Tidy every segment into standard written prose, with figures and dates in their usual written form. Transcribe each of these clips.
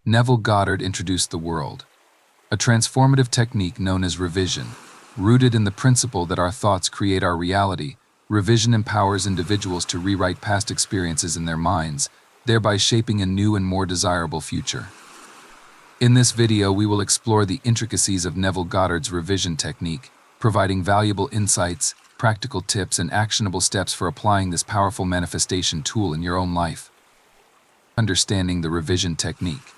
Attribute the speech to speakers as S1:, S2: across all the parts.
S1: Neville Goddard introduced the world. A transformative technique known as revision. Rooted in the principle that our thoughts create our reality, revision empowers individuals to rewrite past experiences in their minds, thereby shaping a new and more desirable future. In this video, we will explore the intricacies of Neville Goddard's revision technique, providing valuable insights, practical tips, and actionable steps for applying this powerful manifestation tool in your own life. Understanding the revision technique.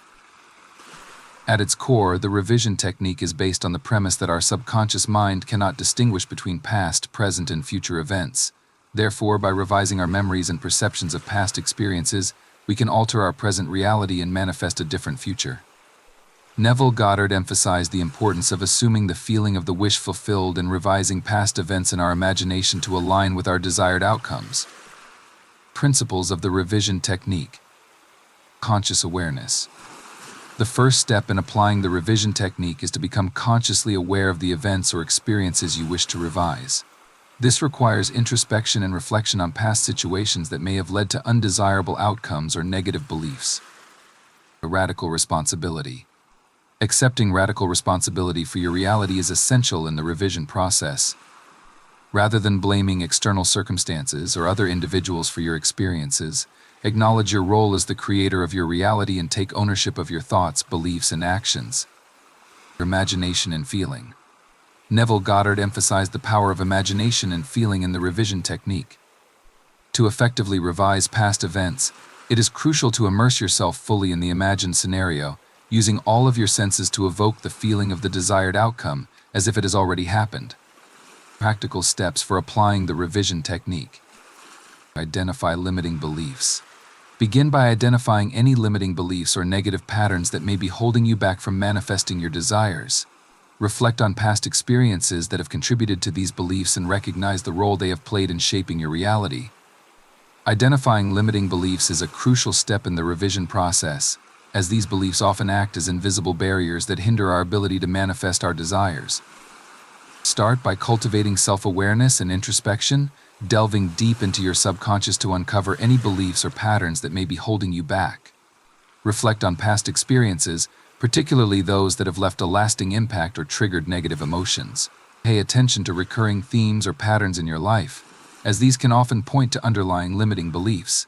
S1: At its core, the revision technique is based on the premise that our subconscious mind cannot distinguish between past, present, and future events. Therefore, by revising our memories and perceptions of past experiences, we can alter our present reality and manifest a different future. Neville Goddard emphasized the importance of assuming the feeling of the wish fulfilled and revising past events in our imagination to align with our desired outcomes. Principles of the revision technique. Conscious awareness. The first step in applying the revision technique is to become consciously aware of the events or experiences you wish to revise. This requires introspection and reflection on past situations that may have led to undesirable outcomes or negative beliefs. A radical responsibility. Accepting radical responsibility for your reality is essential in the revision process. Rather than blaming external circumstances or other individuals for your experiences, acknowledge your role as the creator of your reality and take ownership of your thoughts, beliefs, and actions. Imagination and feeling. Neville Goddard emphasized the power of imagination and feeling in the revision technique. To effectively revise past events, it is crucial to immerse yourself fully in the imagined scenario, using all of your senses to evoke the feeling of the desired outcome as if it has already happened. Practical steps for applying the revision technique. Identify limiting beliefs. Begin by identifying any limiting beliefs or negative patterns that may be holding you back from manifesting your desires. Reflect on past experiences that have contributed to these beliefs and recognize the role they have played in shaping your reality. Identifying limiting beliefs is a crucial step in the revision process, as these beliefs often act as invisible barriers that hinder our ability to manifest our desires. Start by cultivating self-awareness and introspection, delving deep into your subconscious to uncover any beliefs or patterns that may be holding you back. Reflect on past experiences, particularly those that have left a lasting impact or triggered negative emotions. Pay attention to recurring themes or patterns in your life, as these can often point to underlying limiting beliefs.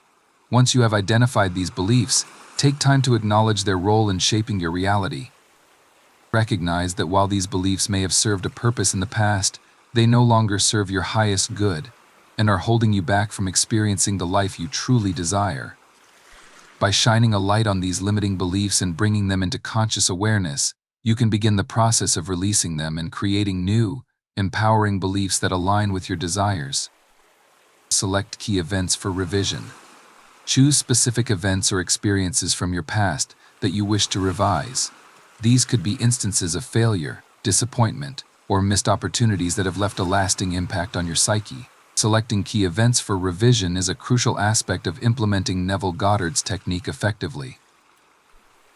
S1: Once you have identified these beliefs, take time to acknowledge their role in shaping your reality. Recognize that while these beliefs may have served a purpose in the past, they no longer serve your highest good and are holding you back from experiencing the life you truly desire. By shining a light on these limiting beliefs and bringing them into conscious awareness, you can begin the process of releasing them and creating new, empowering beliefs that align with your desires. Select key events for revision. Choose specific events or experiences from your past that you wish to revise. These could be instances of failure, disappointment, or missed opportunities that have left a lasting impact on your psyche. Selecting key events for revision is a crucial aspect of implementing Neville Goddard's technique effectively.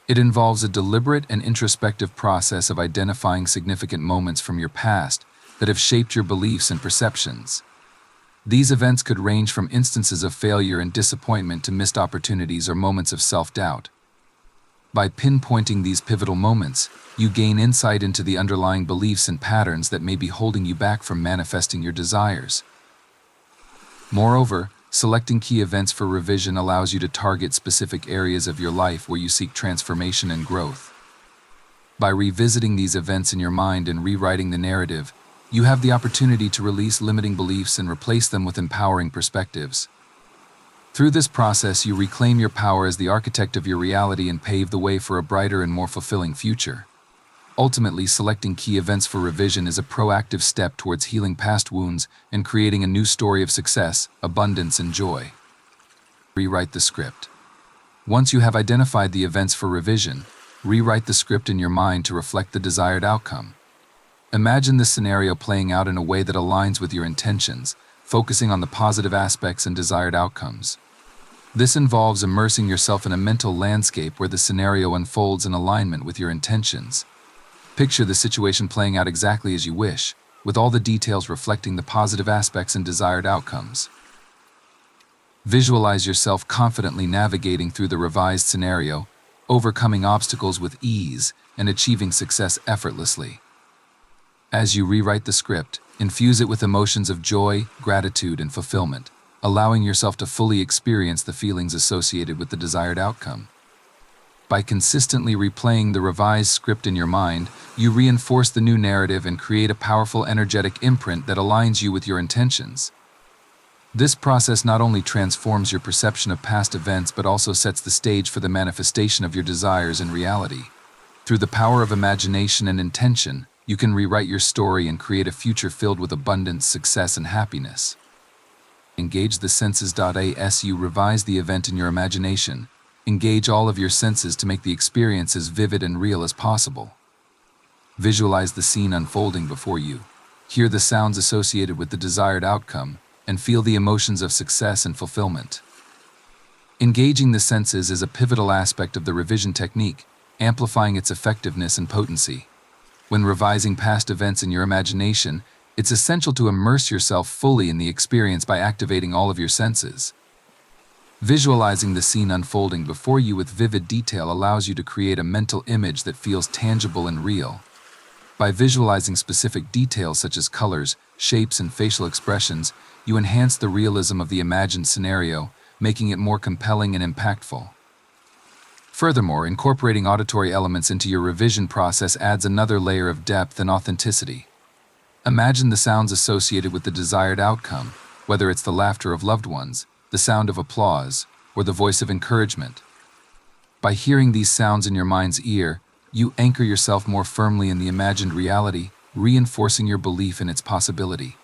S1: It involves a deliberate and introspective process of identifying significant moments from your past that have shaped your beliefs and perceptions. These events could range from instances of failure and disappointment to missed opportunities or moments of self-doubt. By pinpointing these pivotal moments, you gain insight into the underlying beliefs and patterns that may be holding you back from manifesting your desires. Moreover, selecting key events for revision allows you to target specific areas of your life where you seek transformation and growth. By revisiting these events in your mind and rewriting the narrative, you have the opportunity to release limiting beliefs and replace them with empowering perspectives. Through this process, you reclaim your power as the architect of your reality and pave the way for a brighter and more fulfilling future. Ultimately, selecting key events for revision is a proactive step towards healing past wounds and creating a new story of success, abundance, and joy. Rewrite the script. Once you have identified the events for revision, rewrite the script in your mind to reflect the desired outcome. Imagine this scenario playing out in a way that aligns with your intentions, focusing on the positive aspects and desired outcomes. This involves immersing yourself in a mental landscape where the scenario unfolds in alignment with your intentions. Picture the situation playing out exactly as you wish, with all the details reflecting the positive aspects and desired outcomes. Visualize yourself confidently navigating through the revised scenario, overcoming obstacles with ease and achieving success effortlessly. As you rewrite the script, infuse it with emotions of joy, gratitude, and fulfillment, allowing yourself to fully experience the feelings associated with the desired outcome. By consistently replaying the revised script in your mind, you reinforce the new narrative and create a powerful energetic imprint that aligns you with your intentions. This process not only transforms your perception of past events but also sets the stage for the manifestation of your desires in reality. Through the power of imagination and intention, you can rewrite your story and create a future filled with abundance, success, and happiness. Engage the senses. As you revise the event in your imagination, engage all of your senses to make the experience as vivid and real as possible. Visualize the scene unfolding before you, hear the sounds associated with the desired outcome, and feel the emotions of success and fulfillment. Engaging the senses is a pivotal aspect of the revision technique, amplifying its effectiveness and potency. When revising past events in your imagination, it's essential to immerse yourself fully in the experience by activating all of your senses. Visualizing the scene unfolding before you with vivid detail allows you to create a mental image that feels tangible and real. By visualizing specific details such as colors, shapes, and facial expressions, you enhance the realism of the imagined scenario, making it more compelling and impactful. Furthermore, incorporating auditory elements into your revision process adds another layer of depth and authenticity. Imagine the sounds associated with the desired outcome, whether it's the laughter of loved ones, the sound of applause, or the voice of encouragement. By hearing these sounds in your mind's ear, you anchor yourself more firmly in the imagined reality, reinforcing your belief in its possibility.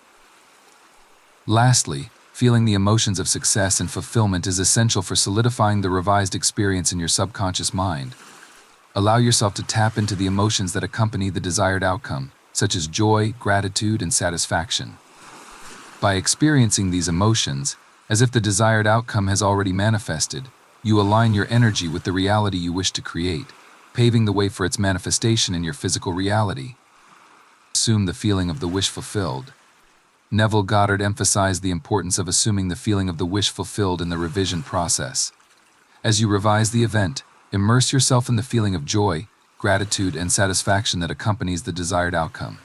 S1: Lastly, feeling the emotions of success and fulfillment is essential for solidifying the revised experience in your subconscious mind. Allow yourself to tap into the emotions that accompany the desired outcome, such as joy, gratitude, and satisfaction. By experiencing these emotions, as if the desired outcome has already manifested, you align your energy with the reality you wish to create, paving the way for its manifestation in your physical reality. Assume the feeling of the wish fulfilled. Neville Goddard emphasized the importance of assuming the feeling of the wish fulfilled in the revision process. As you revise the event, immerse yourself in the feeling of joy, gratitude, and satisfaction that accompanies the desired outcome.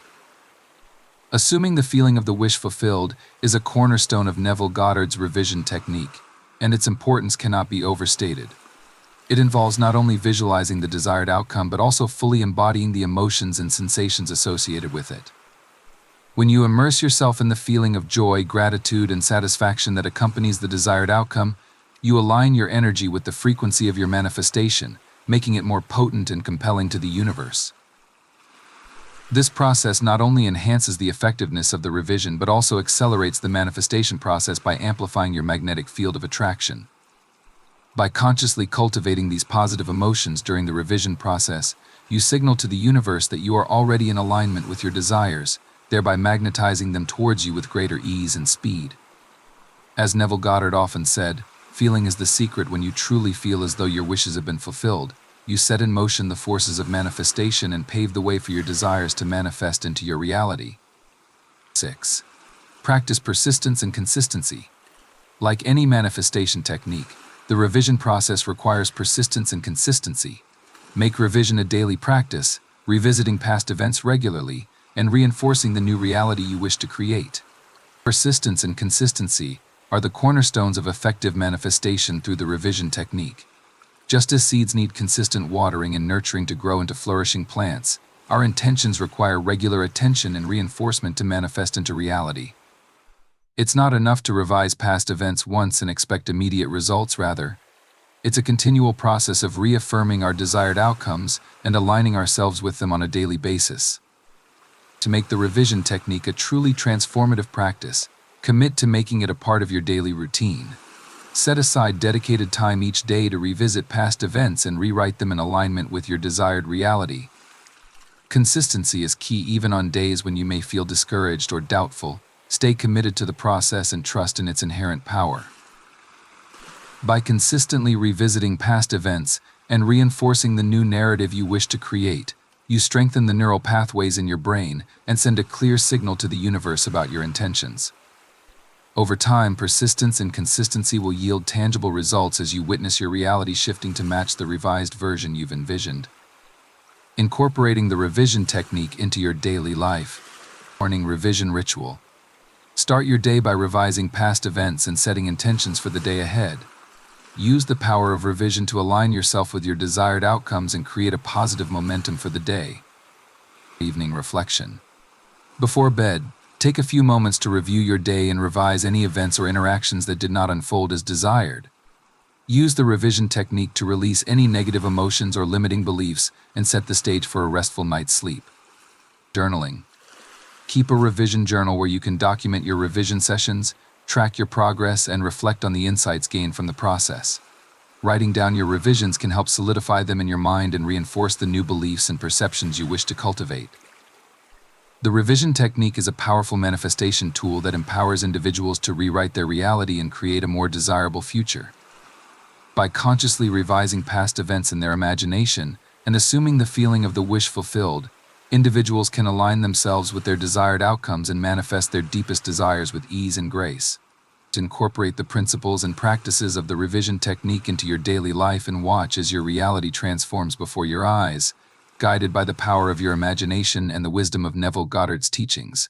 S1: Assuming the feeling of the wish fulfilled is a cornerstone of Neville Goddard's revision technique, and its importance cannot be overstated. It involves not only visualizing the desired outcome but also fully embodying the emotions and sensations associated with it. When you immerse yourself in the feeling of joy, gratitude, and satisfaction that accompanies the desired outcome, you align your energy with the frequency of your manifestation, making it more potent and compelling to the universe. This process not only enhances the effectiveness of the revision but also accelerates the manifestation process by amplifying your magnetic field of attraction. By consciously cultivating these positive emotions during the revision process, you signal to the universe that you are already in alignment with your desires, thereby magnetizing them towards you with greater ease and speed. As Neville Goddard often said, feeling is the secret. When you truly feel as though your wishes have been fulfilled, you set in motion the forces of manifestation and pave the way for your desires to manifest into your reality. 6. Practice persistence and consistency. Like any manifestation technique, the revision process requires persistence and consistency. Make revision a daily practice, revisiting past events regularly, and reinforcing the new reality you wish to create. Persistence and consistency are the cornerstones of effective manifestation through the revision technique. Just as seeds need consistent watering and nurturing to grow into flourishing plants, our intentions require regular attention and reinforcement to manifest into reality. It's not enough to revise past events once and expect immediate results. Rather, it's a continual process of reaffirming our desired outcomes and aligning ourselves with them on a daily basis. To make the revision technique a truly transformative practice, commit to making it a part of your daily routine. Set aside dedicated time each day to revisit past events and rewrite them in alignment with your desired reality. Consistency is key. Even on days when you may feel discouraged or doubtful, stay committed to the process and trust in its inherent power. By consistently revisiting past events and reinforcing the new narrative you wish to create, you strengthen the neural pathways in your brain and send a clear signal to the universe about your intentions. Over time, persistence and consistency will yield tangible results as you witness your reality shifting to match the revised version you've envisioned. Incorporating the revision technique into your daily life. Morning revision ritual. Start your day by revising past events and setting intentions for the day ahead. Use the power of revision to align yourself with your desired outcomes and create a positive momentum for the day. Evening reflection. Before bed, take a few moments to review your day and revise any events or interactions that did not unfold as desired. Use the revision technique to release any negative emotions or limiting beliefs and set the stage for a restful night's sleep. Journaling. Keep a revision journal where you can document your revision sessions, track your progress, and reflect on the insights gained from the process. Writing down your revisions can help solidify them in your mind and reinforce the new beliefs and perceptions you wish to cultivate. The revision technique is a powerful manifestation tool that empowers individuals to rewrite their reality and create a more desirable future. By consciously revising past events in their imagination and assuming the feeling of the wish fulfilled, individuals can align themselves with their desired outcomes and manifest their deepest desires with ease and grace. Incorporate the principles and practices of the revision technique into your daily life and watch as your reality transforms before your eyes, guided by the power of your imagination and the wisdom of Neville Goddard's teachings.